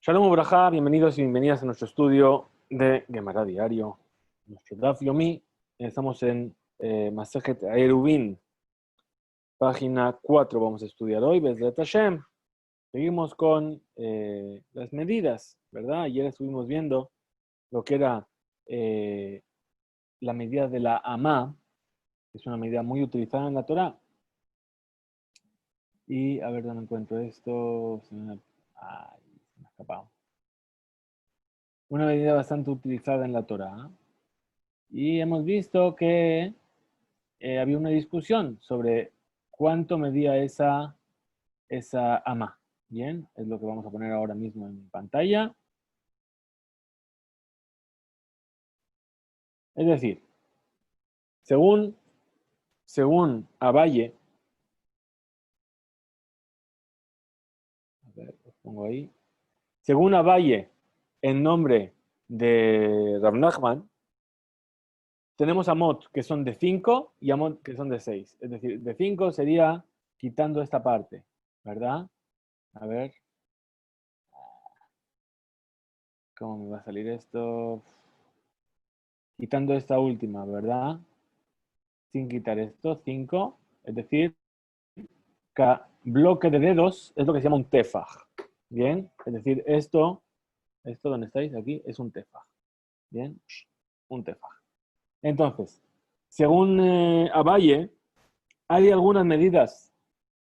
Shalom Ubrajá, bienvenidos y bienvenidas a nuestro estudio de Gemara Diario, nuestro Daf Yomi. Estamos en Masejet Eruvin, página 4. Vamos a estudiar hoy, Bezrat Hashem. Seguimos con las medidas, ¿verdad? Ayer estuvimos viendo lo que era la medida de la Amá, que es una medida muy utilizada en la Torah. Y a ver dónde encuentro esto. Ay, se me ha escapado. Una medida bastante utilizada en la Torah. Y hemos visto que había una discusión sobre cuánto medía esa amá. Bien, es lo que vamos a poner ahora mismo en pantalla. Es decir, según Abaye, a ver, lo pongo ahí. Según Abaye, en nombre de Rav Nachman, tenemos amot que son de 5 y amot que son de 6. Es decir, de 5 sería quitando esta parte, ¿verdad? A ver, ¿cómo me va a salir esto? Quitando esta última, ¿verdad? Sin quitar esto, 5. Es decir, cada bloque de dedos es lo que se llama un tefaj. Bien, es decir, esto donde estáis aquí, es un tefaj. Bien, un tefaj. Entonces, según Abaye, hay algunas medidas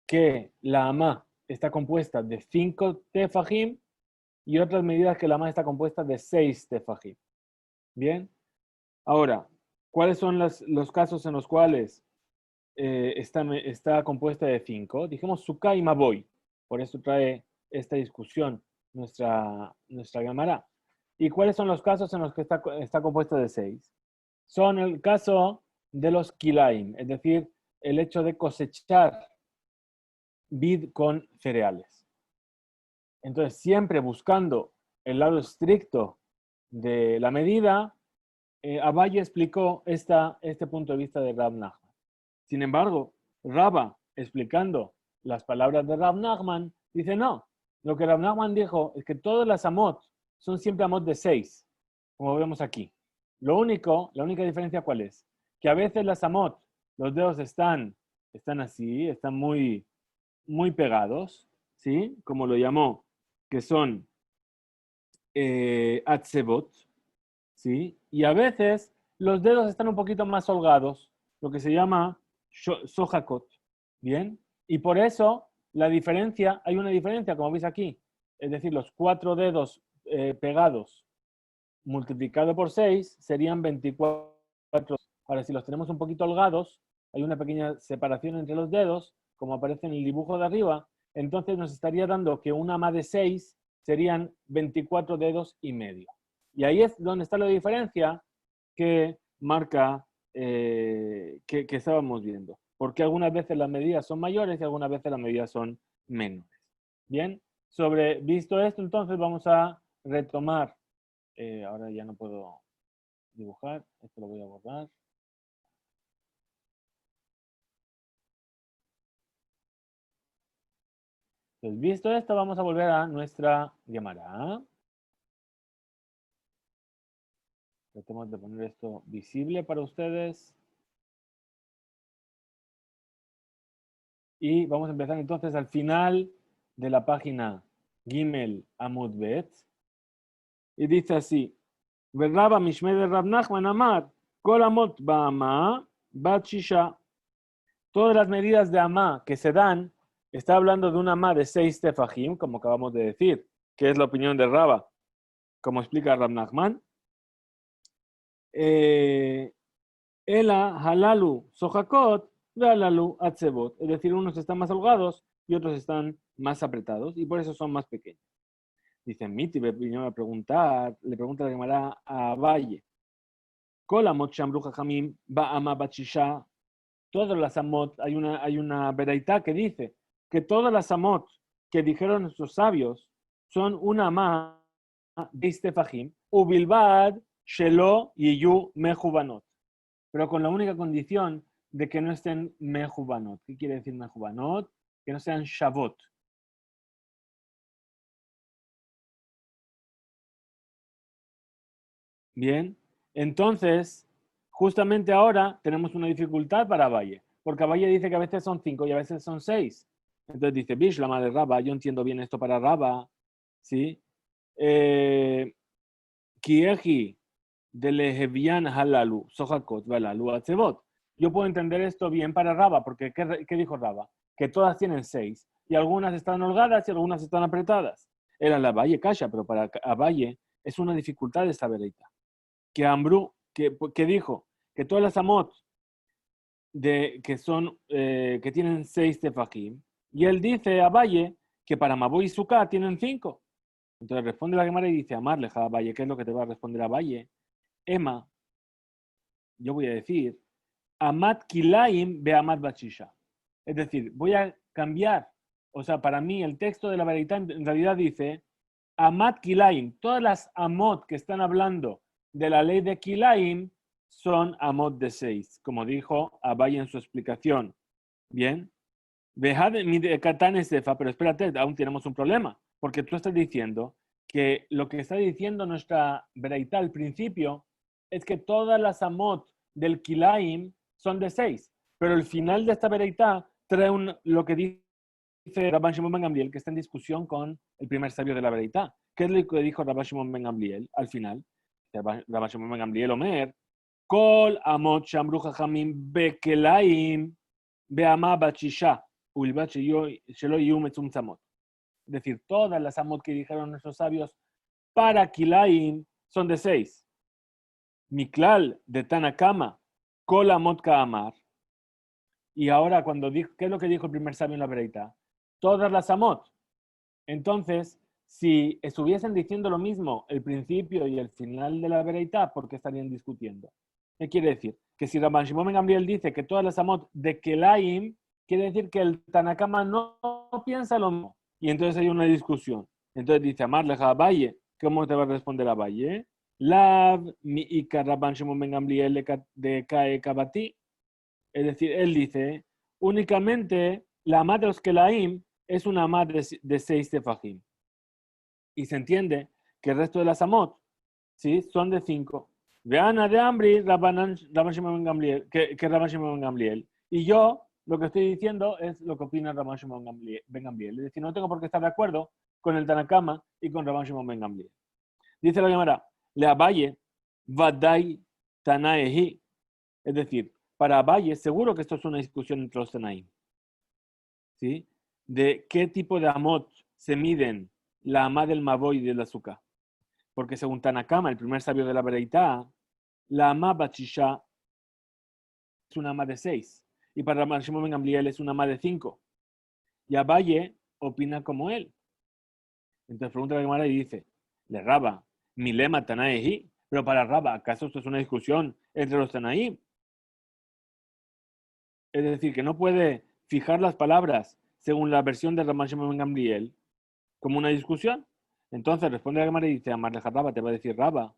que la amá está compuesta de 5 tefajim y otras medidas que la amá está compuesta de 6 tefajim. Bien, ahora, ¿cuáles son los casos en los cuales está compuesta de 5? Dijimos Sukkah y Maboy. Por eso trae esta discusión nuestra Gemara. ¿Y cuáles son los casos en los que está compuesta de 6? Son el caso de los kilaim, es decir, el hecho de cosechar vid con cereales. Entonces, siempre buscando el lado estricto de la medida, Abaye explicó este punto de vista de Rav Nachman. Sin embargo, Raba, explicando las palabras de Rav Nachman, dice no. Lo que Rav Nachman dijo es que todas las amot son siempre amot de 6, como vemos aquí. La única diferencia, ¿cuál es? Que a veces las amot, los dedos están así, están muy, muy pegados, ¿sí? Como lo llamó, que son atzebot, ¿sí? Y a veces los dedos están un poquito más holgados, lo que se llama sojakot, ¿bien? Y por eso hay una diferencia, como veis aquí, es decir, los 4 dedos pegados multiplicado por 6 serían 24. Ahora, si los tenemos un poquito holgados, hay una pequeña separación entre los dedos, como aparece en el dibujo de arriba, entonces nos estaría dando que una amá de 6 serían 24 dedos y medio. Y ahí es donde está la diferencia que marca, que estábamos viendo. Porque algunas veces las medidas son mayores y algunas veces las medidas son menores. Bien, visto esto, entonces vamos a retomar. Ahora ya no puedo dibujar, esto lo voy a borrar. Entonces, visto esto, vamos a volver a nuestra Gemara. Tratemos de poner esto visible para ustedes. Y vamos a empezar entonces al final de la página Gimel Amud Bet. Y dice así: Verraba Mishmed Rab Nachman Amar, Kol Amot Ba'ama Bat Shisha. Todas las medidas de Amá que se dan, está hablando de una Amá de 6 tefajim, como acabamos de decir, que es la opinión de Raba, como explica Rab Nachman. Ela halalu sojakot, halalu atzebot. Es decir, unos están más holgados y otros están más apretados y por eso son más pequeños. Dice Miti, vino a preguntar, le pregunta la Gemara a Valle. Kol amot shamru jajamim ba'ama bachisha. Todas las amot, hay una veraitá que dice que todas las amot que dijeron nuestros sabios son una amá de istefajim, ubilbad shelo yiyu mejubanot. Pero con la única condición de que no estén mejubanot. ¿Qué quiere decir mejubanot? Que no sean shavot. Bien, entonces, justamente ahora tenemos una dificultad para Abaye, porque Abaye dice que a veces son 5 y a veces son 6. Entonces dice, Bish, la madre Raba, yo entiendo bien esto para Raba, ¿sí? Kieji de Lehevian halalu, sojakot, balalu, atzebot. Yo puedo entender esto bien para Raba, porque ¿qué dijo Raba? Que todas tienen 6 y algunas están holgadas y algunas están apretadas. Era la Abaye Kasha, pero para Abaye es una dificultad esta vereita. Que Ambrú, que dijo que todas las amot que tienen 6 tefajim, y él dice a Valle que para Maboy y Suká tienen 5. Entonces responde la Gemara y dice, amarleja a Valle, ¿qué es lo que te va a responder a Valle? Emma, yo voy a decir, Amat Kilaim be Amat Bachisha. Es decir, voy a cambiar. O sea, para mí el texto de la Baraita en realidad dice, Amat Kilaim, todas las Amot que están hablando de la ley de Kilaim son Amot de 6, como dijo Abaye en su explicación. Bien. Pero espérate, aún tenemos un problema, porque tú estás diciendo que lo que está diciendo nuestra Beraita al principio es que todas las Amot del Kilaim son de 6, pero el final de esta Beraita trae lo que dice Rabban Shimon ben Gamliel, que está en discusión con el primer sabio de la Beraita. ¿Qué es lo que dijo Rabban Shimon ben Gamliel al final? Rabban Shimon ben Gamliel Omer, Kol Amot Shamru Chachamim Bekelaim Be'ama Bachisha. Es decir, todas las amot que dijeron nuestros sabios para Kilaim son de 6. Miklal de Tanakama, Kol Amot Kaamar. Y ahora, cuando dijo, ¿qué es lo que dijo el primer sabio en la Breita? Todas las amot. Entonces, si estuviesen diciendo lo mismo el principio y el final de la Breita, ¿por qué estarían discutiendo? ¿Qué quiere decir? Que si Rabban Shimon ben Gamliel dice que todas las amot de Kilaim, quiere decir que el Tanakama no piensa lo mismo. Y entonces hay una discusión. Entonces dice, Amarle a Valle, ¿cómo te va a responder a Valle? Lav mi ika Rabban Shimon ben Gamliel de Kae Kabati. Es decir, él dice, únicamente la amad de los Kelaim es una amad de 6 tefajim. Y se entiende que el resto de las amot, ¿sí? Son de 5. Veana de Ambri, Rabban Shimon ben Gamliel, que Rabban Shimon ben Gamliel. Y yo lo que estoy diciendo es lo que opina Rabban Shimon ben Gamliel. Es decir, no tengo por qué estar de acuerdo con el Tanakama y con Rabban Shimon ben Gamliel. Dice la Gemara, le Abaye, Vadai Tanaehi. Es decir, para Abaye, seguro que esto es una discusión entre los Tanaim. ¿Sí? De qué tipo de amot se miden la amá del Maboy y del azúcar. Porque según Tanakama, el primer sabio de la Bereitá, la amá Bachisha es una amá de 6. Y para Rabban Shimon ben Gamliel es una amá de 5. Y Abaye opina como él. Entonces pregunta la Gemara y dice, le Raba, mi lema Tanaehi. Pero para Raba, ¿acaso esto es una discusión entre los Tanaim? Es decir, que no puede fijar las palabras según la versión de Rabban Shimon ben Gamliel como una discusión. Entonces responde la Gemara y dice, Amar Raba, te va a decir Raba.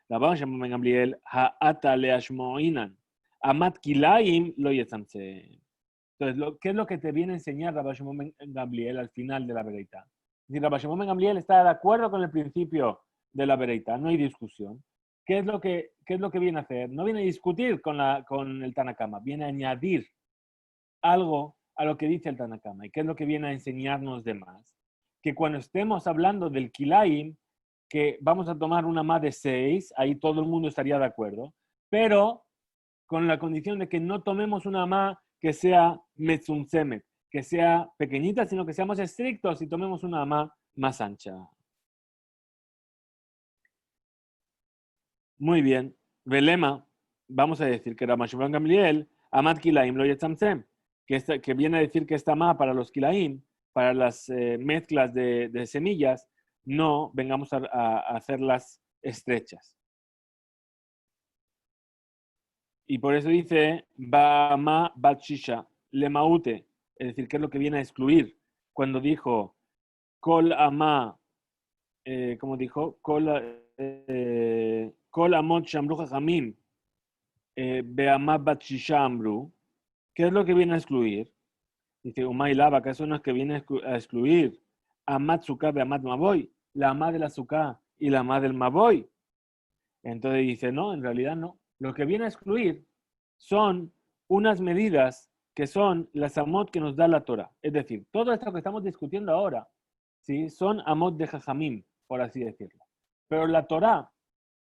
Rabban Shimon ben Gamliel, ha'ata leashmoinan. Amat kilaim lo yetzamse. Entonces, ¿qué es lo que te viene a enseñar Rabban Shimon ben Gamliel al final de la Bereita? Es decir, Rabban Shimon ben Gamliel está de acuerdo con el principio de la Bereita, no hay discusión. ¿Qué es lo que viene a hacer? No viene a discutir con el Tanakama, viene a añadir algo a lo que dice el Tanakama. ¿Y qué es lo que viene a enseñarnos de más? Que cuando estemos hablando del Kilaim, que vamos a tomar una más de 6, ahí todo el mundo estaría de acuerdo, pero con la condición de que no tomemos una más que sea metzumsemet, que sea pequeñita, sino que seamos estrictos y tomemos una más ancha. Muy bien. Velema, vamos a decir que Rabban Shimon Gamliel, Amat Kilaim lo yetzamsem, que viene a decir que esta ma para los Kilaim, para las mezclas de semillas, no vengamos a hacerlas estrechas. Y por eso dice, Bama Batshisha, Lemaute, es decir, que es lo que viene a excluir. Cuando dijo, Kol Ama, como dijo, Kol Amot Shamru Jajamim, Beama Batshisha Amru, ¿qué es lo que viene a excluir? Dice, Umay Lava, ¿acaso no es que viene a excluir Amat Sukkah Beamat Maboy, la Amá del Azúcar y la Amá del Maboy? Entonces dice, no, en realidad no. Lo que viene a excluir son unas medidas que son las amot que nos da la Torah. Es decir, todo esto que estamos discutiendo ahora, ¿sí? Son amot de jajamim, por así decirlo. Pero la Torah,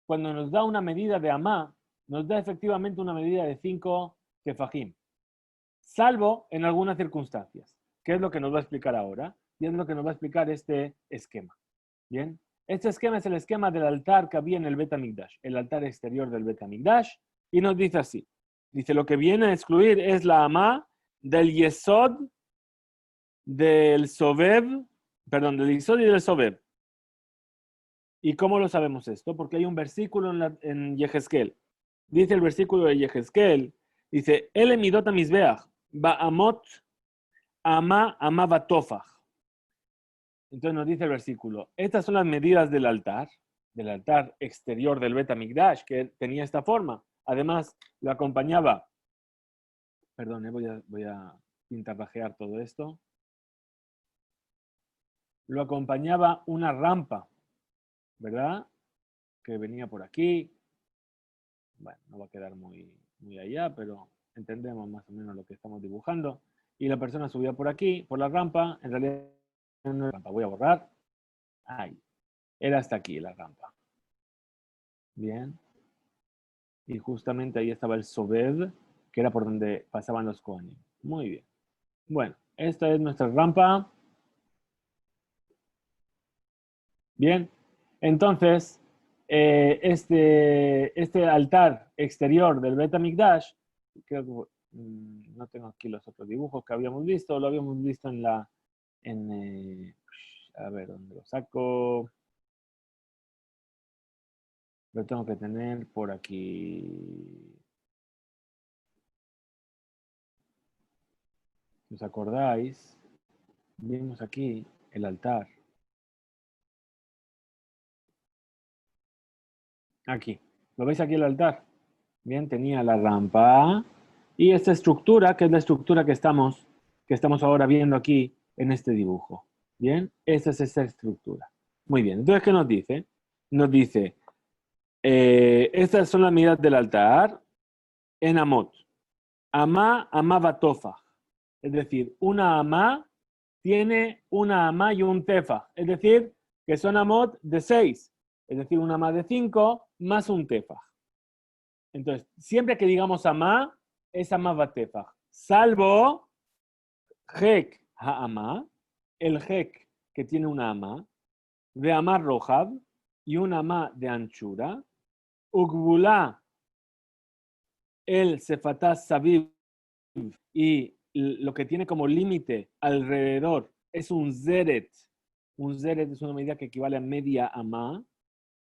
cuando nos da una medida de amá, nos da efectivamente una medida de 5 tefajim, salvo en algunas circunstancias, que es lo que nos va a explicar ahora, y es lo que nos va a explicar este esquema. ¿Bien? Este esquema es el esquema del altar que había en el Bet HaMikdash, el altar exterior del Bet HaMikdash, y nos dice así. Dice, lo que viene a excluir es la amá del Yesod, del Sobev, perdón, del Yesod y del Sobev. ¿Y cómo lo sabemos esto? Porque hay un versículo en Yehezkel. Dice el versículo de Yehezkel, dice, El emidot amizbeach, ba'amot ama ama batofach. Entonces nos dice el versículo, estas son las medidas del altar exterior del Bet HaMikdash, que tenía esta forma. Además, lo acompañaba, perdón, voy a pintarrajear todo esto. Lo acompañaba una rampa, ¿verdad? Que venía por aquí. Bueno, no va a quedar muy allá, pero entendemos más o menos lo que estamos dibujando. Y la persona subía por aquí, por la rampa. En realidad no era rampa. Voy a borrar. Ahí. Era hasta aquí la rampa. Bien. Y justamente ahí estaba el Sobed, que era por donde pasaban los Kohanim. Muy bien. Bueno, esta es nuestra rampa. Bien. Entonces, este altar exterior del Bet HaMikdash, creo que no tengo aquí los otros dibujos que habíamos visto, lo habíamos visto a ver, ¿dónde lo saco? Lo tengo que tener por aquí. Si os acordáis, vimos aquí el altar. Aquí. ¿Lo veis aquí el altar? Bien, tenía la rampa y esta estructura, que es la estructura que estamos ahora viendo aquí en este dibujo. Bien, esta es esta estructura. Muy bien, entonces, ¿qué nos dice? Nos dice, estas son las medidas del altar en amot. Amá, amá batofa. Es decir, una amá tiene una amá y un tefa. Es decir, que son amot de 6. Es decir, una amá de 5 más un tefa. Entonces, siempre que digamos amá, es amá batefa. Salvo hek ha'amá, el hek que tiene una amá, de amá rojab y una amá de anchura, ugbulá el sefatás sabib y lo que tiene como límite alrededor es un zeret. Un zeret es una medida que equivale a media amá,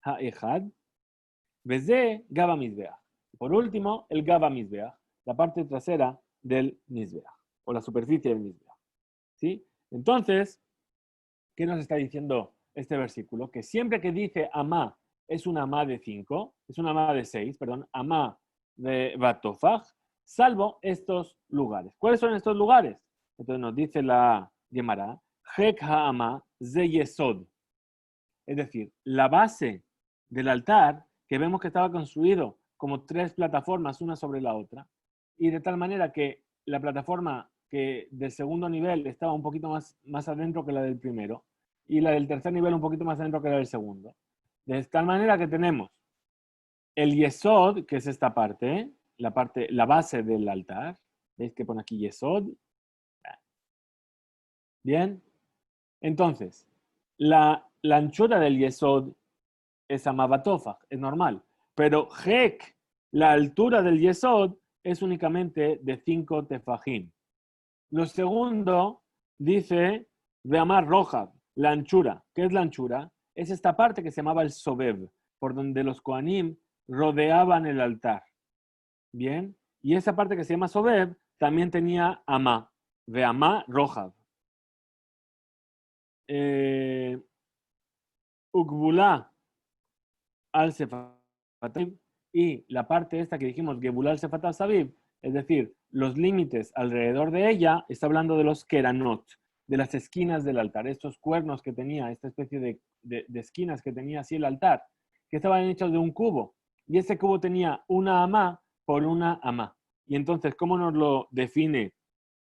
ha'ehad, veze gaba mizbeach. Por último, el gaba mizbeach, la parte trasera del mizbeach, o la superficie del mizbeach. ¿Sí? Entonces, ¿qué nos está diciendo este versículo? Que siempre que dice amá es una amá de 5, es una amá de 6, perdón, amá de batofaj, salvo estos lugares. ¿Cuáles son estos lugares? Entonces nos dice la Gemara, Hek ha'amá ze yesod. Es decir, la base del altar, que vemos que estaba construido como 3 plataformas una sobre la otra, y de tal manera que la plataforma que del segundo nivel estaba un poquito más adentro que la del primero, y la del tercer nivel un poquito más adentro que la del segundo. De tal manera que tenemos el yesod, que es esta parte, la base del altar. ¿Veis que pone aquí yesod? Bien. Entonces, la anchura del yesod es amabatofa, es normal. Pero hek, la altura del yesod, es únicamente de 5 tefajim. Lo segundo dice de amar roja, la anchura. ¿Qué es la anchura? Es esta parte que se llamaba el sobev, por donde los kohanim rodeaban el altar. Bien. Y esa parte que se llama sobev también tenía amá, de amá roja. Ugbulá al Sefatab y la parte esta que dijimos, Gebulá al Sefatab Sabib, es decir, los límites alrededor de ella, está hablando de los Keranot, de las esquinas del altar, estos cuernos que tenía, esta especie de esquinas que tenía así el altar, que estaban hechos de un cubo. Y ese cubo tenía una amá por una amá. Y entonces, ¿cómo nos lo define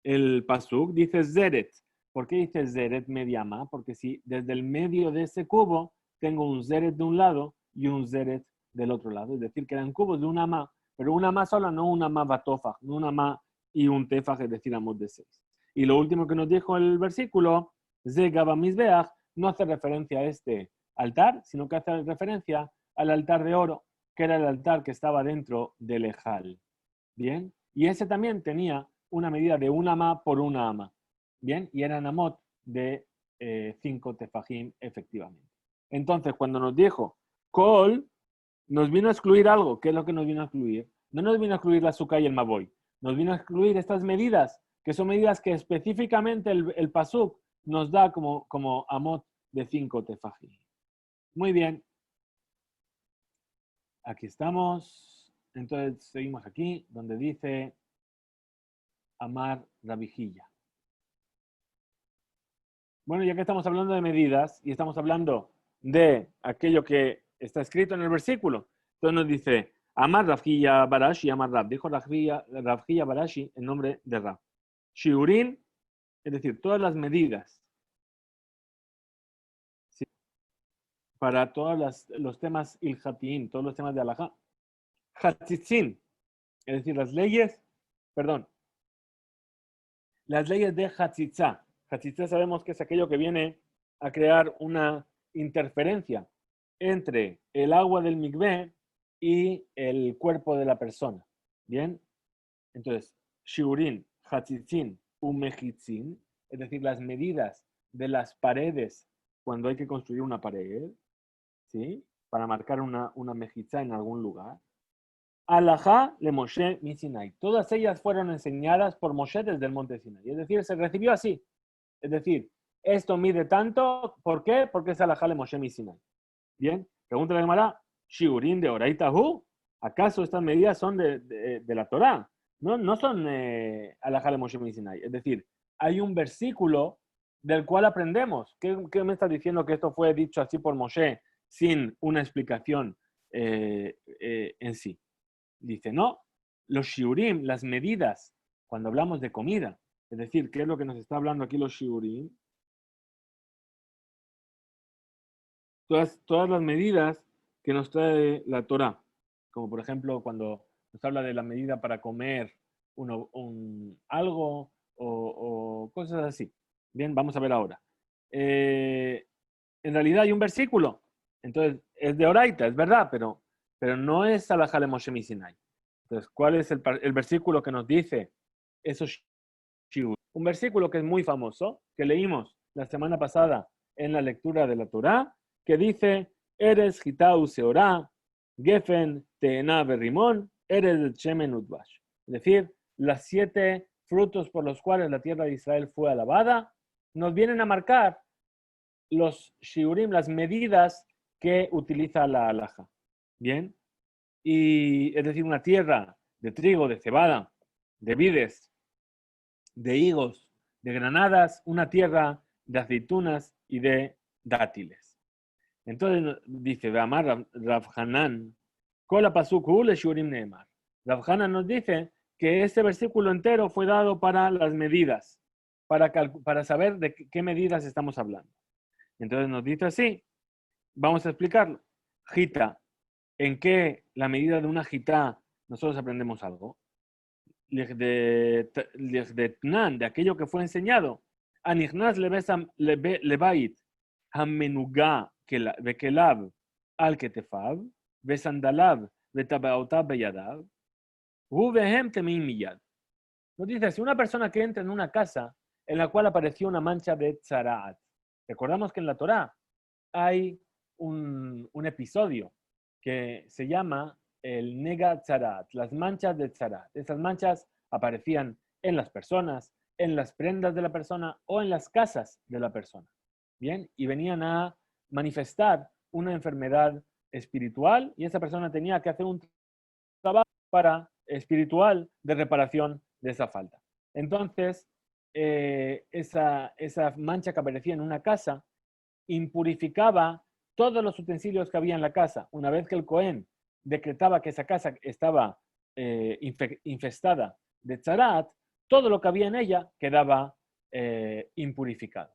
el pasuk? Dice zeret. ¿Por qué dice zeret media amá? Porque si desde el medio de ese cubo tengo un zeret de un lado y un zeret del otro lado. Es decir, que eran cubos de una amá, pero una amá sola, no una amá batofaj, no una amá y un tefaj, es decir, amot de 6. Y lo último que nos dijo el versículo, Zegaba Misbeach, no hace referencia a este altar, sino que hace referencia al altar de oro, que era el altar que estaba dentro del Ejal. Bien, y ese también tenía una medida de una amá por una amá. Bien, y eran amot de 5 tefajim, efectivamente. Entonces, cuando nos dijo Kol, nos vino a excluir algo. ¿Qué es lo que nos vino a excluir? No nos vino a excluir la azúcar y el maboy. Nos vino a excluir estas medidas, que son medidas que específicamente el pasuk nos da como amot de 5 tefajim. Muy bien. Aquí estamos. Entonces seguimos aquí, donde dice Amar Rabijilla. Bueno, ya que estamos hablando de medidas y estamos hablando de aquello que está escrito en el versículo, entonces nos dice Amar Rabjilla Barashi, Amar Rab. Dijo Rabjilla Barashi en nombre de Rab. Shiurin, es decir, todas las medidas, ¿sí? Para todos los temas ilhatín, todos los temas de halajá. Hatzitzin, es decir, las leyes de Hatzitza. Hatzitza sabemos que es aquello que viene a crear una interferencia entre el agua del mikvé y el cuerpo de la persona. ¿Bien? Entonces, shiurin, hatzitzin, umejitzin, es decir, las medidas de las paredes cuando hay que construir una pared, ¿sí? Para marcar una mejitza en algún lugar. Alajá le Moshe mi Sinai. Todas ellas fueron enseñadas por Moshe desde el monte Sinai. Es decir, se recibió así. Es decir, esto mide tanto. ¿Por qué? Porque es alajá le Moshe mi Sinai. Bien, pregunta la Gemara, Shiurim de Oraitahu. ¿Acaso estas medidas son de la Torá? No son alajá le Moshe mi Sinai. Es decir, hay un versículo del cual aprendemos. ¿Qué me estás diciendo que esto fue dicho así por Moshe sin una explicación en sí? Dice, no, los shiurim, las medidas, cuando hablamos de comida, es decir, ¿qué es lo que nos está hablando aquí los shiurim? Todas las medidas que nos trae la Torah, como por ejemplo cuando nos habla de la medida para comer algo o cosas así. Bien, vamos a ver ahora. En realidad hay un versículo, entonces es de Oraita, es verdad, pero no es alajá le Moshe mi Sinai. Entonces, ¿cuál es el versículo que nos dice eso? Un versículo que es muy famoso, que leímos la semana pasada en la lectura de la Torá, que dice, Eres Hitau Seorá, Gefen Teena Berrimón, Eres Shemen Udbash. Es decir, las 7 frutos por los cuales la tierra de Israel fue alabada, nos vienen a marcar los shiurim, las medidas que utiliza la alhaja. Bien, y es decir, una tierra de trigo, de cebada, de vides, de higos, de granadas, una tierra de aceitunas y de dátiles. Entonces dice, Ve'amar Rav Hanan, Kola pasuk hu le shurim neemar. Rav Hanan nos dice que este versículo entero fue dado para las medidas, para saber de qué medidas estamos hablando. Entonces nos dice así, vamos a explicarlo. Gita, ¿en qué la medida de una gita nosotros aprendemos algo? De Tnan, de aquello que fue enseñado. Anichnas lebait hamenuga bekelav al ketefav, besandalav betabaotav beyadav, hu behem temim miyad. Nos dice, si una persona que entra en una casa en la cual apareció una mancha de tzaraat, recordamos que en la Torá hay un episodio que se llama el Nega Tzarat, las manchas de Tzarat. Esas manchas aparecían en las personas, en las prendas de la persona o en las casas de la persona. Bien, y venían a manifestar una enfermedad espiritual y esa persona tenía que hacer un trabajo espiritual de reparación de esa falta. Entonces, esa mancha que aparecía en una casa impurificaba todos los utensilios que había en la casa, una vez que el Cohen decretaba que esa casa estaba infestada de tzarat, todo lo que había en ella quedaba impurificado.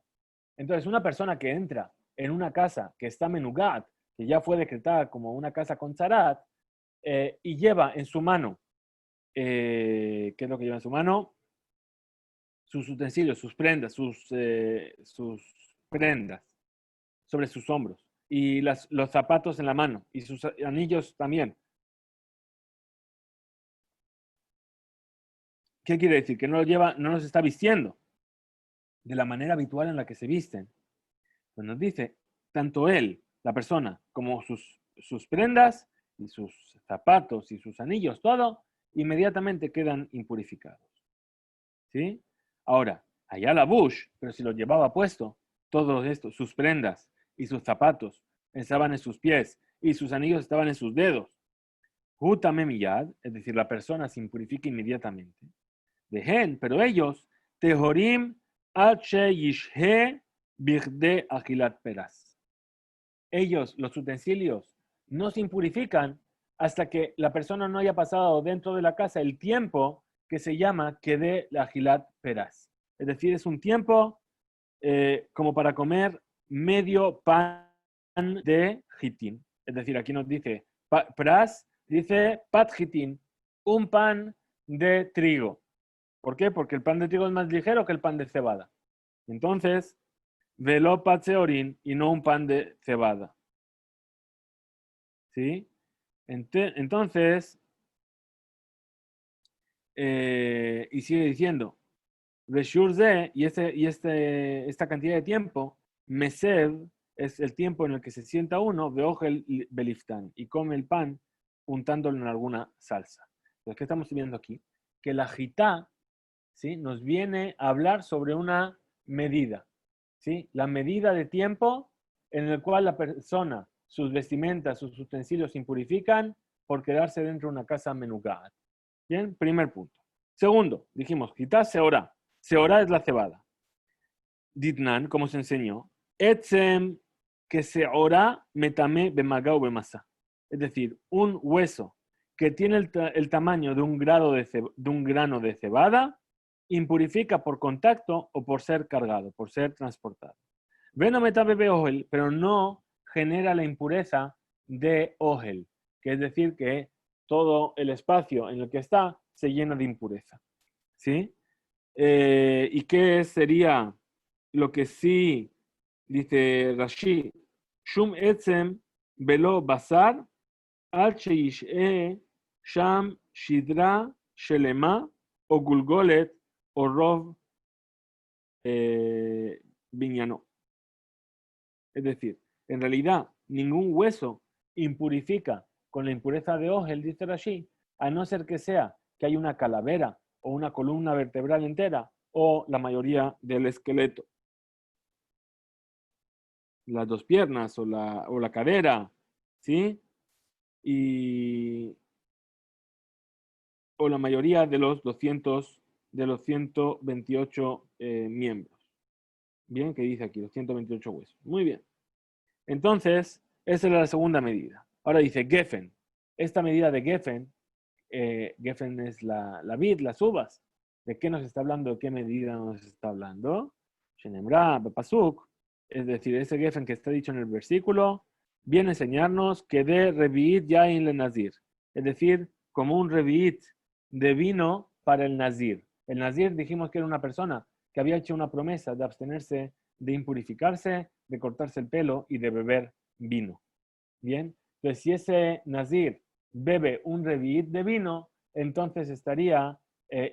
Entonces, una persona que entra en una casa que está menugat, que ya fue decretada como una casa con tzarat, y lleva en su mano, ¿qué es lo que lleva en su mano? Sus utensilios, sus prendas, sus prendas sobre sus hombros y los zapatos en la mano y sus anillos también. ¿Qué quiere decir? Que no lo lleva, no los está vistiendo de la manera habitual en la que se visten. Pues nos dice, tanto él, la persona, como sus prendas y sus zapatos y sus anillos, todo, inmediatamente quedan impurificados. ¿Sí? Ahora, allá la Bush, pero si lo llevaba puesto, todo esto, sus prendas y sus zapatos estaban en sus pies y sus anillos estaban en sus dedos. Hutame miyad, es decir, la persona se impurifica inmediatamente. Dejen, pero ellos, tehorim h yishe birde agilat peras. Ellos, los utensilios, no se impurifican hasta que la persona no haya pasado dentro de la casa el tiempo que se llama Kedé la Agilat Peras. Es decir, es un tiempo como para comer medio pan de jitín. Es decir, aquí nos dice pras, dice pat jitín, un pan de trigo. ¿Por qué? Porque el pan de trigo es más ligero que el pan de cebada. Entonces, velo pat seorín y no un pan de cebada. ¿Sí? Entonces, y sigue diciendo, Reshurze, esta cantidad de tiempo, Mesev, es el tiempo en el que se sienta uno, Beogel Beliftan, y come el pan untándolo en alguna salsa. Entonces, ¿qué estamos viendo aquí? Que la jitá, ¿sí?, nos viene a hablar sobre una medida, ¿sí? La medida de tiempo en el cual la persona, sus vestimentas, sus utensilios se impurifican por quedarse dentro de una casa menugada. Bien, primer punto. Segundo, dijimos, jitá seorá. Seorá es la cebada. Ditnan, como se enseñó, etzem que seorá metame bemagá o bemasa. Es decir, un hueso que tiene el tamaño de un grano de cebada impurifica por contacto o por ser cargado, por ser transportado. Veno metabe ojel, pero no genera la impureza de ojel, que es decir, que todo el espacio en el que está se llena de impureza. ¿Sí? ¿Y qué sería lo que sí dice Rashi? Shum etzem velo basar al sheish'e sham shidra shelema o gulgolet o rov viñano. Es decir, en realidad ningún hueso impurifica con la impureza de Ogel, dice Rashi, a no ser que sea que hay una calavera o una columna vertebral entera o la mayoría del esqueleto. Las dos piernas o la cadera, ¿sí? O la mayoría de los 128 miembros. Bien, que dice aquí, los 128 huesos. Muy bien. Entonces, esa es la segunda medida. Ahora dice Geffen. Esta medida de Geffen, Geffen es la vid, las uvas. ¿De qué nos está hablando? ¿De qué medida nos está hablando? Shenemra, Pasuk. Es decir, ese Geffen que está dicho en el versículo, viene a enseñarnos que de reviit ya en el nazir. Es decir, como un reviit de vino para el nazir. El nazir dijimos que era una persona que había hecho una promesa de abstenerse de impurificarse, de cortarse el pelo y de beber vino. Bien, entonces si ese nazir bebe un reviit de vino, entonces estaría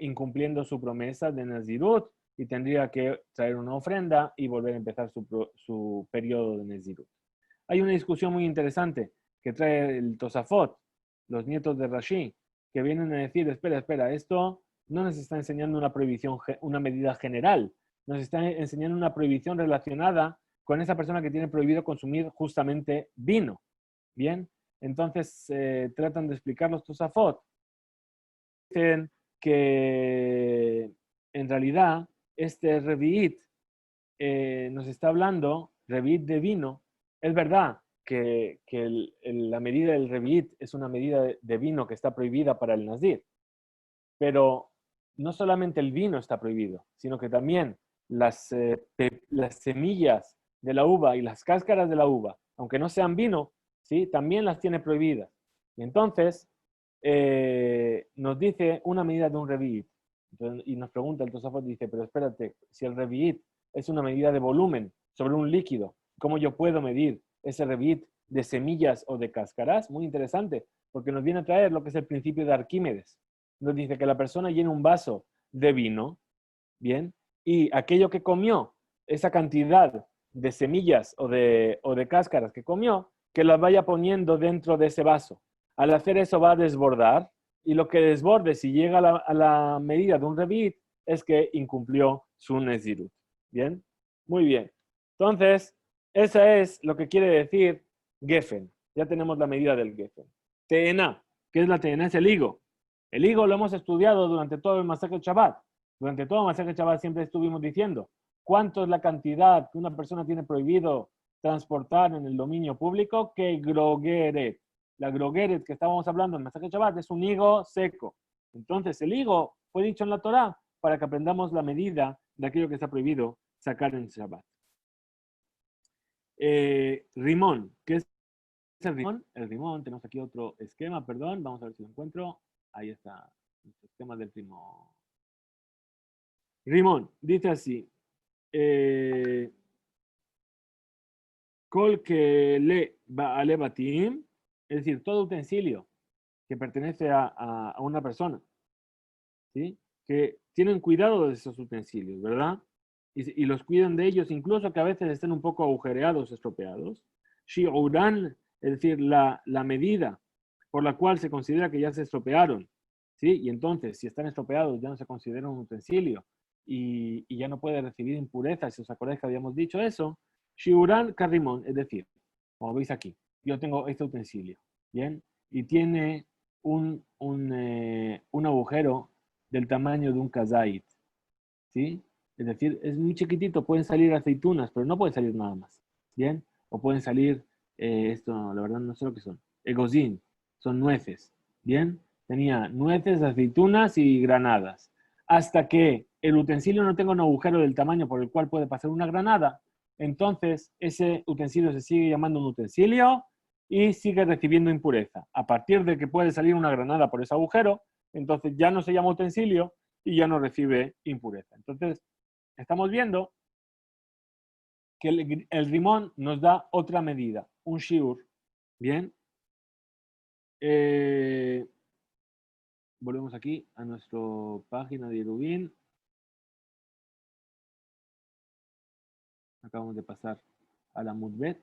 incumpliendo su promesa de nazirut y tendría que traer una ofrenda y volver a empezar su periodo de nazirut. Hay una discusión muy interesante que trae el Tosafot, los nietos de Rashi, que vienen a decir, espera, esto no nos está enseñando una prohibición, una medida general, nos está enseñando una prohibición relacionada con esa persona que tiene prohibido consumir justamente vino. Bien, entonces tratan de explicar los Tosafot. Dicen que en realidad este Revi'it nos está hablando, Revi'it de vino, es verdad la medida del revit es una medida de vino que está prohibida para el nazir. Pero no solamente el vino está prohibido, sino que también las semillas de la uva y las cáscaras de la uva, aunque no sean vino, ¿sí? También las tiene prohibidas. Y entonces nos dice una medida de un revit. Y nos pregunta el Tosafot, dice, pero espérate, si el revit es una medida de volumen sobre un líquido, ¿cómo yo puedo medir ese revit de semillas o de cáscaras? Muy interesante, porque nos viene a traer lo que es el principio de Arquímedes. Nos dice que la persona llena un vaso de vino, ¿bien? Y aquello que comió, esa cantidad de semillas o de cáscaras que comió, que las vaya poniendo dentro de ese vaso. Al hacer eso va a desbordar, y lo que desborde, si llega a la medida de un revit, es que incumplió su nezirut. ¿Bien? Muy bien. Entonces, eso es lo que quiere decir Geffen. Ya tenemos la medida del Geffen. Teena. ¿Qué es la teena? Es el higo. El higo lo hemos estudiado durante todo el Masechet Shabbat. Durante todo el Masechet Shabbat siempre estuvimos diciendo cuánto es la cantidad que una persona tiene prohibido transportar en el dominio público, que grogeret. La grogeret que estábamos hablando en Masechet Shabbat es un higo seco. Entonces el higo fue dicho en la Torá para que aprendamos la medida de aquello que está prohibido sacar en Shabbat. Rimón. ¿Qué es el rimón? El rimón, tenemos aquí otro esquema, perdón, vamos a ver si lo encuentro. Ahí está nuestro esquema del rimón. Rimón, dice así. Kol que le baale batim, es decir, todo utensilio que pertenece a una persona, ¿sí? Que tienen cuidado de esos utensilios, ¿verdad? Y los cuidan de ellos, incluso que a veces estén un poco agujereados, estropeados. Shi'uran, es decir, la medida por la cual se considera que ya se estropearon, ¿sí? Y entonces, si están estropeados, ya no se considera un utensilio y ya no puede recibir impurezas. Si os acordáis que habíamos dicho eso, Shi'uran Karrimón, es decir, como veis aquí, yo tengo este utensilio, ¿bien? Y tiene un agujero del tamaño de un kazait, ¿sí? Es decir, es muy chiquitito, pueden salir aceitunas, pero no pueden salir nada más, ¿bien? O pueden salir, esto, la verdad no sé lo que son, egozín, son nueces, ¿bien? Tenía nueces, aceitunas y granadas. Hasta que el utensilio no tenga un agujero del tamaño por el cual puede pasar una granada, entonces ese utensilio se sigue llamando un utensilio y sigue recibiendo impureza. A partir de que puede salir una granada por ese agujero, entonces ya no se llama utensilio y ya no recibe impureza. Entonces, estamos viendo que el rimón nos da otra medida, un shiur. Bien. Volvemos aquí a nuestra página de Eruvin. Acabamos de pasar a la Mudbet.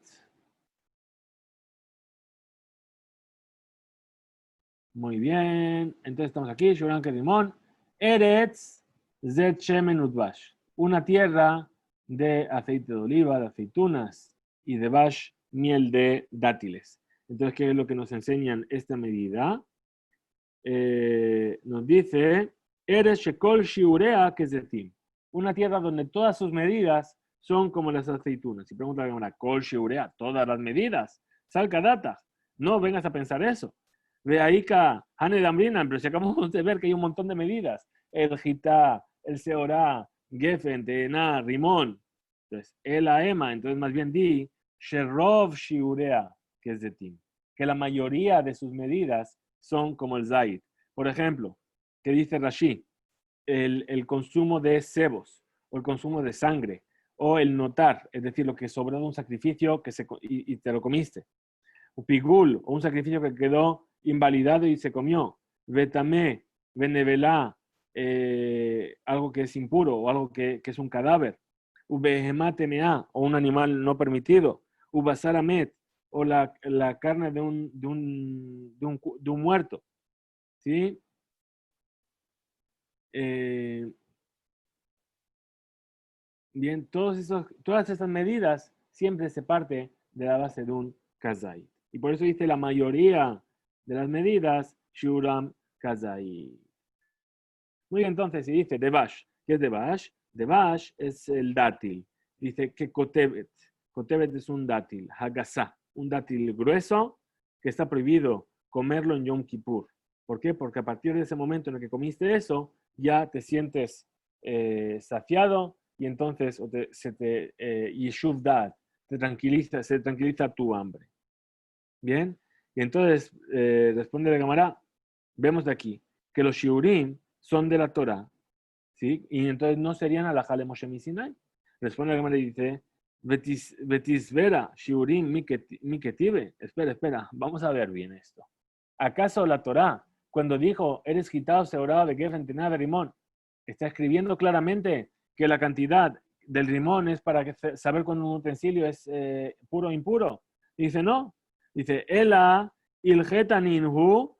Muy bien. Entonces estamos aquí, Shuran Rimón. Eretz Zet Shemen Udvash. Una tierra de aceite de oliva, de aceitunas y de bash, miel de dátiles. Entonces, ¿qué es lo que nos enseñan esta medida? Nos dice, Eres Shekol Shiurea Kezetim. Una tierra donde todas sus medidas son como las aceitunas. Y pregunta la cámara, Kol Shiurea, todas las medidas. Salca data. No vengas a pensar eso. Ve ahí que Hane Damrinan, pero si acabamos de ver que hay un montón de medidas. El Gita, el Seorá, Gefen, Tená, Rimón. Entonces, el Aema, entonces más bien di, Sherov Shiurea Kezetim. Que la mayoría de sus medidas son como el Zaid. Por ejemplo, que dice Rashi, el consumo de sebos, o el consumo de sangre, o el notar, es decir, lo que sobró de un sacrificio y te lo comiste. Un pigul, o un sacrificio que quedó invalidado y se comió. Betamé, benevelá, algo que es impuro, o algo que es un cadáver. Ubehematemea, o un animal no permitido. Ubasaramet, o la carne de un muerto. ¿Sí? Bien, todas esas medidas siempre se parte de la base de un kazai. Y por eso dice la mayoría de las medidas, shuram kazai. Muy bien, entonces, si dice devash, ¿qué es devash? Devash es el dátil. Dice que kotebet. Kotebet es un dátil, hagasá. un dátil grueso, que está prohibido comerlo en Yom Kippur. ¿Por qué? Porque a partir de ese momento en el que comiste eso, ya te sientes saciado y entonces Yishuv Da'at, se tranquiliza tu hambre. Bien, y entonces responde la Gemara, vemos de aquí que los shiurim son de la Torah, ¿sí? Y entonces no serían alajá le Moshe Sinai. Responde la Gemara y dice, Betisvera shiurim miketive. Espera, vamos a ver bien esto. ¿Acaso la Torah, cuando dijo, eres quitado, seorado de Gefen, tenada de rimón, está escribiendo claramente que la cantidad del rimón es para saber cuando un utensilio es puro o impuro? Dice, no. Dice, Ela ilgetaninhu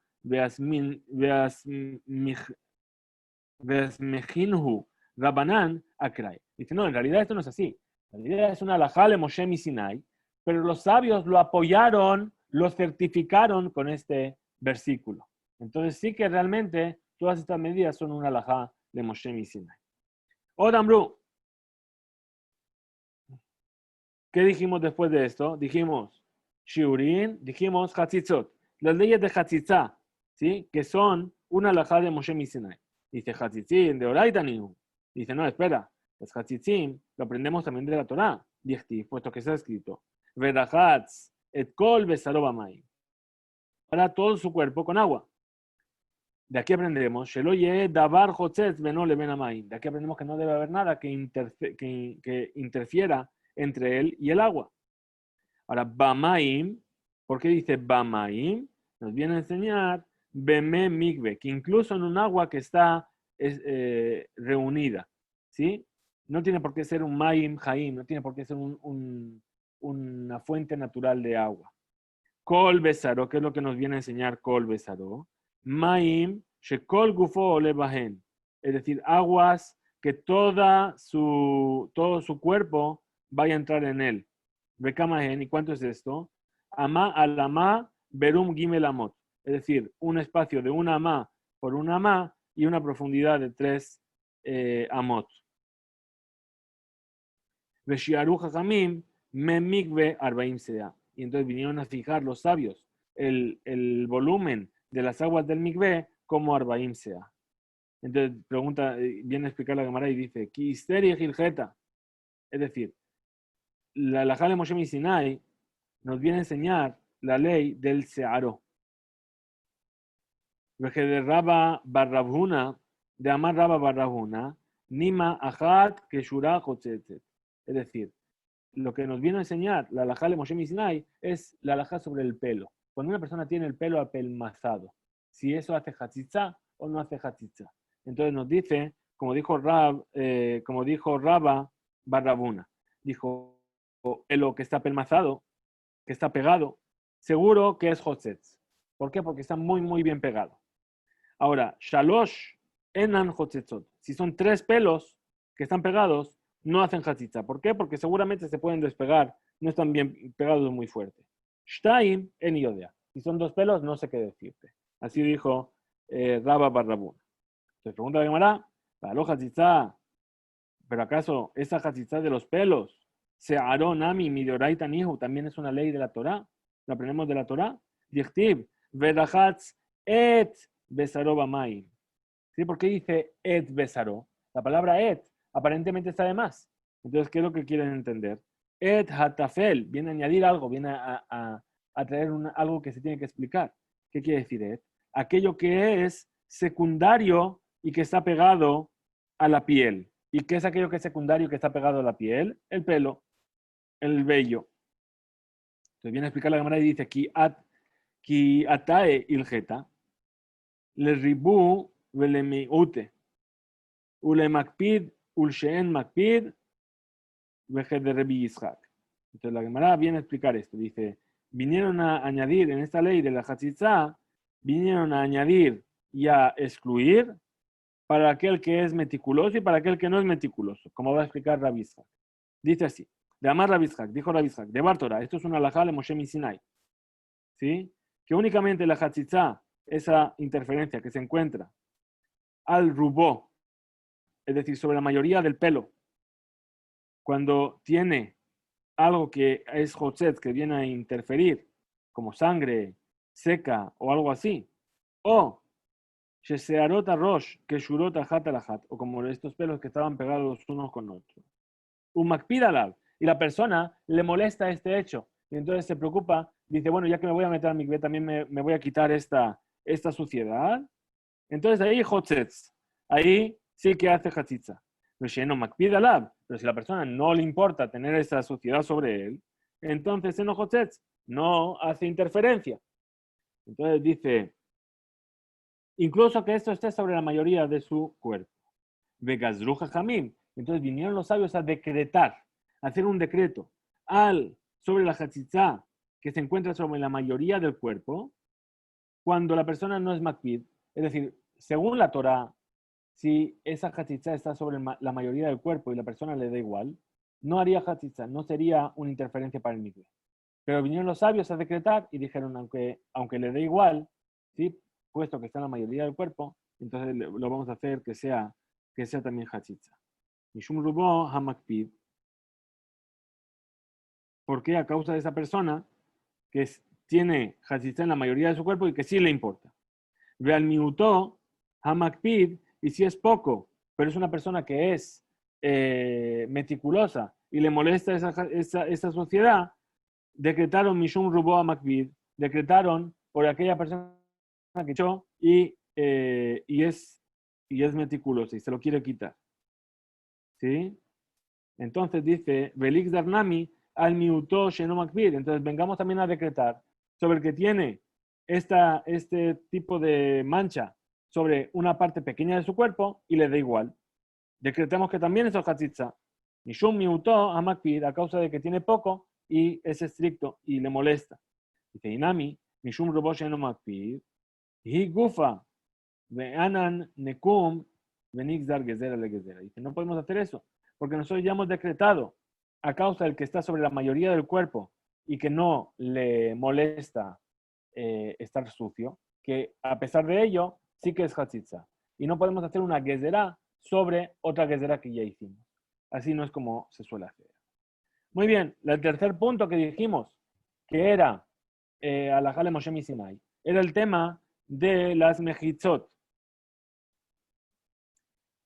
veasmejinhu rabanan akrai. Dice, no, en realidad esto no es así. En realidad es una alajá le Moshe Sinai, pero los sabios lo apoyaron, lo certificaron con este versículo. Entonces sí que realmente todas estas medidas son una alajá de Moshe Sinai. Odamru, ¿qué dijimos después de esto? Dijimos Shiurin, dijimos Hatzitzot. Las leyes de Hatzitza, ¿sí? Que son una alajá de Moshe Sinai. Dice Hatzitzin de Oraita Nihu. Dice, no, espera, los Hatzitzim lo aprendemos también de la Torah, puesto que está escrito. Vedachatz et kol besarobamai. Para todo su cuerpo con agua. De aquí aprendemos, davar de aquí aprendemos que no debe haber nada que interfiera entre él y el agua. Ahora, bamaim, ¿por qué dice bamaim? Nos viene a enseñar beme migbe, que incluso en un agua que está reunida, ¿sí? No tiene por qué ser un maim jaim, no tiene por qué ser una fuente natural de agua. Kol besaro, ¿qué es lo que nos viene a enseñar kol besaro? Maim shekol gufo lebahen, es decir, aguas que todo su cuerpo vaya a entrar en él. Bekamahen, ¿y cuánto es esto? Ama alama berum gimel amot, es decir, un espacio de una ama por una ama y una profundidad de 3 amot. Veshiaru jajamim memigbe arbaim sea. Y entonces vinieron a fijar los sabios el volumen de las aguas del migbe como arbaim sea. Entonces viene a explicar la Gemara y dice, ki histeri gilgeta, es decir, la alajá de Moshe Sinai nos viene a enseñar la ley del Searo. De Rabba Barrabhuna, de Amar Rabba Barrabhuna, Nima Ajat Keshura Hotzetzet. Es decir, lo que nos viene a enseñar la alajá de Moshe Sinai es la alajá sobre el pelo. Cuando una persona tiene el pelo apelmazado, si eso hace hatzitza o no hace hatzitza. Entonces nos dice, como dijo Rabba Barrabhuna, dijo, lo que está apelmazado, que está pegado, seguro que es hotzetz. ¿Por qué? Porque está muy, muy bien pegado. Ahora, shalosh enan hotzetzot. Si son 3 pelos que están pegados, no hacen hatzitza. ¿Por qué? Porque seguramente se pueden despegar, no están bien pegados muy fuerte. Shtaim en yodea. Si son 2 pelos, no sé qué decirte. Así dijo Rabba Barrabun. Se pregunta la Gemara, ¿para lo hatzitza? ¿Pero acaso esa hatzitza de los pelos, se aronami midioraita nihu, también es una ley de la Torah? ¿Lo aprendemos de la Torah? Dichtib, vedachatz et besaro bamaim. ¿Sí? ¿Por qué dice et besaro? La palabra et aparentemente está de más. Entonces, ¿qué es lo que quieren entender? Et hatafel, viene a añadir algo, viene a traer algo que se tiene que explicar. ¿Qué quiere decir et? Aquello que es secundario y que está pegado a la piel. ¿Y qué es aquello que es secundario y que está pegado a la piel? El pelo, el vello. Entonces viene a explicar la Gemara y dice, ki atae ilgeta, le ribu velemiute, ule makpid, ulsheen makpid, veje de Rebi Yitzhak. Entonces la Gemara viene a explicar esto. Dice, vinieron a añadir en esta ley de la Hatzitza, vinieron a añadir y a excluir para aquel que es meticuloso y para aquel que no es meticuloso, como va a explicar Rabbi Yitzhak. Dice así, de Amar Rabbi Yitzhak, dijo Rabbi Yitzhak, de Bartora, esto es una alajá de Moshe Sinai, ¿sí? Que únicamente la Hatzitza, esa interferencia que se encuentra al rubó, es decir, sobre la mayoría del pelo, cuando tiene algo que es hotzetz, que viene a interferir, como sangre seca o algo así, o shesearot rosh, que shurot ajat alajat, o como estos pelos que estaban pegados los unos con otros. Un makpidalab, y la persona le molesta este hecho, y entonces se preocupa, dice, bueno, ya que me voy a meter a mi también me voy a quitar esta suciedad. Entonces ahí hotzetz, ahí sí que hace hatzitza. No makpidalab, pero si la persona no le importa tener esa suciedad sobre él, entonces en hotzetz no hace interferencia. Entonces dice, incluso que esto esté sobre la mayoría de su cuerpo. Vegazruja Jamim. Entonces vinieron los sabios a decretar, a hacer un decreto sobre la hatzitza que se encuentra sobre la mayoría del cuerpo, cuando la persona no es makpid. Es decir, según la Torah, si esa hatzitza está sobre la mayoría del cuerpo y la persona le da igual, no haría hatzitza, no sería una interferencia para el mikveh. Pero vinieron los sabios a decretar y dijeron, aunque le dé igual, ¿sí? Puesto que está en la mayoría del cuerpo, entonces lo vamos a hacer que sea también hatzitza. Mishum rubo hamakpid. ¿Por qué? A causa de esa persona que tiene hatzitza en la mayoría de su cuerpo y que sí le importa. Ve al miutó hamakpid, y si es poco, pero es una persona que es meticulosa y le molesta esa sociedad, decretaron Mishum Rubo Makbid, decretaron por aquella persona que echó y es meticulosa y se lo quiere quitar. ¿Sí? Entonces dice, Velix Darnami al miuto Sheno Makbid. Entonces vengamos también a decretar sobre el que tiene este tipo de mancha sobre una parte pequeña de su cuerpo y le da igual. Decretamos que también es hatzitza. Mishum miuto a Makbid, a causa de que tiene poco y es estricto y le molesta. Dice, Inami, Mishum Robo Sheno Makpid, Hi Gufa, Ve'anan Nekum, Venixdar Gezera le Gezera. Dice, no podemos hacer eso, porque nosotros ya hemos decretado, a causa del que está sobre la mayoría del cuerpo y que no le molesta estar sucio, que a pesar de ello, sí que es hatzitza. Y no podemos hacer una gezerá sobre otra gezerá que ya hicimos. Así no es como se suele hacer. Muy bien, el tercer punto que dijimos, que era Alajale Moshe Sinai, era el tema de las mejitzot,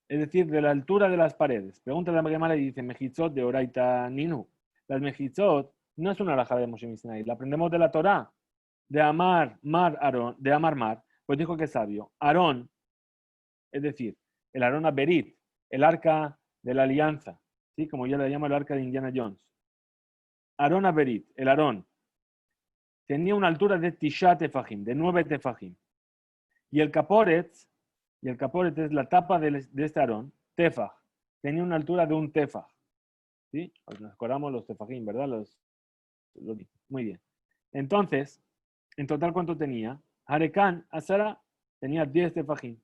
es decir, de la altura de las paredes. Pregunta de la Gemara y dice, mejitzot de Oraita Ninu. Las mejitzot no es una alhaja de Moshe Sinai, la aprendemos de la Torá, de Amar Mar Aarón, de Amar Mar, pues dijo que es sabio. Aarón, es decir, el Aarón Aberit, el arca de la alianza, ¿sí? Como ya le llama el arca de Indiana Jones. Aarón Aberit, el Aarón, tenía una altura de Tisha Tefajim, de 9 Tefajim. Y el Caporet es la tapa de este Aarón, Tefaj, tenía una altura de un Tefaj. ¿Sí? Pues nos acordamos los Tefajim, ¿verdad? Muy bien. Entonces, en total, ¿cuánto tenía? Harekan, Asara, tenía 10 Tefajim.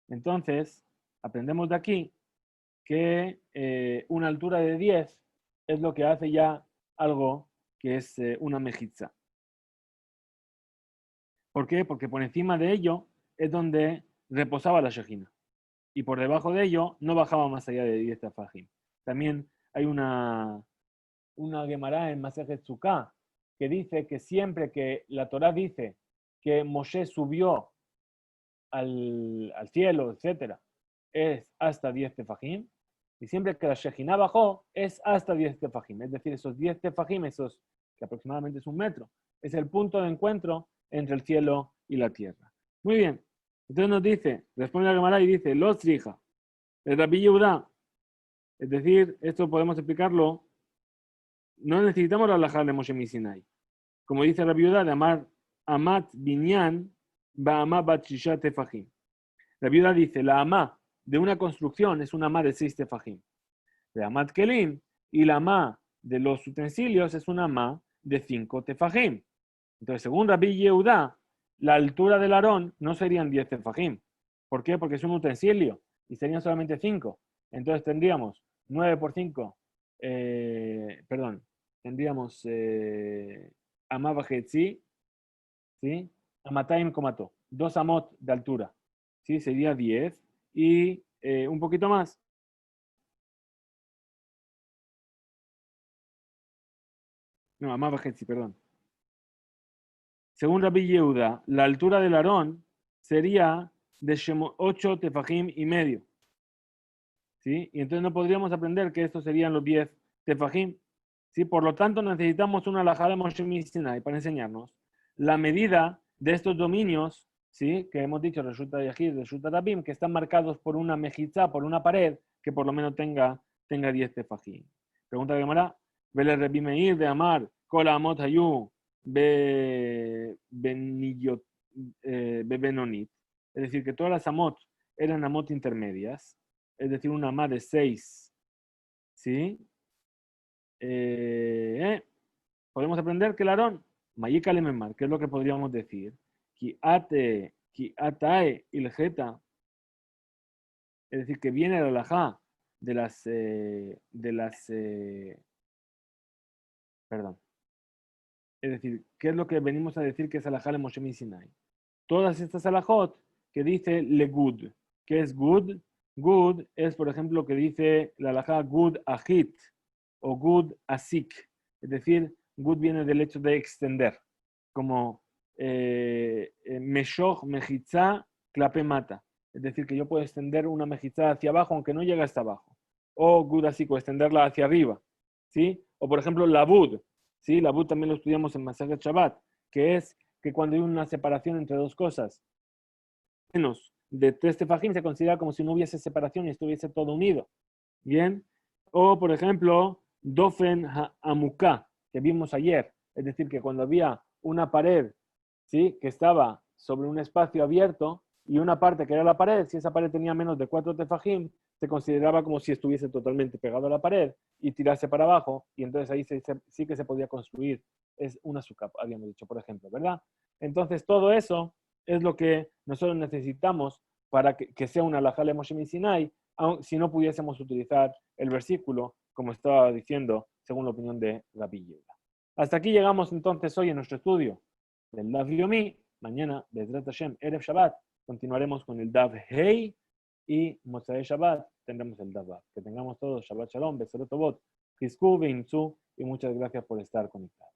Entonces, aprendemos de aquí que una altura de 10 es lo que hace ya algo que es una mejitza. ¿Por qué? Porque por encima de ello es donde reposaba la Shejina. Y por debajo de ello no bajaba más allá de 10 tefajim. También hay una Gemara en Masejet Sukkah que dice que siempre que la Torá dice que Moshe subió al cielo, etc., es hasta 10 tefajim. Y siempre que la Shejina bajó, es hasta 10 tefajim. Es decir, esos 10 tefajim, esos que aproximadamente es un metro, es el punto de encuentro entre el cielo y la tierra. Muy bien. Entonces nos dice, responde la Gemara y dice, los trija, el Rabbi Yehuda. Es decir, esto podemos explicarlo, no necesitamos la halajá de Moshe Sinai. Como dice Rabbi Yehuda, de Amat Binyan, Ba'amá Batshisha Tefajim. Rabbi Yehuda dice, la amá de una construcción es una amá de 6 tefajim. De Amat Kelim, y la amá de los utensilios es una amá de 5 tefajim. Entonces, según Rabbi Yehuda, la altura del Aarón no serían 10 tefajim. ¿Por qué? Porque es un utensilio y serían solamente 5. Entonces tendríamos 9 por 5, tendríamos Amá Bajetzi, ¿sí? Amataim Komato, 2 amot de altura, ¿sí? Sería 10 y un poquito más, No, Amá Bajetzi, perdón. Según Rabbi Yehuda, la altura del Aarón sería de 8 tefajim y medio. ¿Sí? Y entonces no podríamos aprender que estos serían los 10 tefajim. ¿Sí? Por lo tanto, necesitamos una alajá de Moshe Sinai para enseñarnos la medida de estos dominios, ¿sí? Que hemos dicho, resulta Yahid, resulta Rabim, que están marcados por una mejizá, por una pared, que por lo menos tenga 10 tefajim. Pregunta de Gemara, Vele Rabbi Meir de Amar, Kola Amot Hayu, Benonit. Es decir, que todas las Amot eran Amot intermedias, es decir, una Amá de 6, ¿sí? Podemos aprender que el Aarón, Mayika Lememar, ¿qué es lo que podríamos decir? Ki atae iljeta, es decir, que viene el alajá de perdón. Es decir, ¿qué es lo que venimos a decir que es alajá de Moshe Sinai? Todas estas alajot que dice le good. ¿Qué es good? Good es, por ejemplo, que dice la alajá good ahit o good asik. Es decir, good viene del hecho de extender, como meshoch mejitza clape mata. Es decir, que yo puedo extender una mejitza hacia abajo aunque no llegue hasta abajo. O good asik, o extenderla hacia arriba. ¿Sí? O por ejemplo, labud. ¿Sí? Labud también lo estudiamos en Masechet Shabbat, que es que cuando hay una separación entre dos cosas, menos de 3 tefajim, se considera como si no hubiese separación y estuviese todo unido. Bien. O, por ejemplo, dofen amuká, que vimos ayer. Es decir, que cuando había una pared, ¿sí? Que estaba sobre un espacio abierto y una parte que era la pared, si esa pared tenía menos de 4 tefajim, se consideraba como si estuviese totalmente pegado a la pared y tirarse para abajo, y entonces ahí sí que se podía construir. Es una sucap, habíamos dicho, por ejemplo, ¿verdad? Entonces, todo eso es lo que nosotros necesitamos para que sea una alajá Moshe Sinai, si no pudiésemos utilizar el versículo, como estaba diciendo, según la opinión de Rabbi Yehuda. Hasta aquí llegamos entonces hoy en nuestro estudio del Dav Yomi. Mañana, Bezrat Hashem, Erev Shabbat, continuaremos con el Dav Hei y Motzei Shabbat tendremos el Dav Vav. Que tengamos todos Shabbat Shalom, Besorot Tovot, Chizku, Veimtzu, y muchas gracias por estar conectados.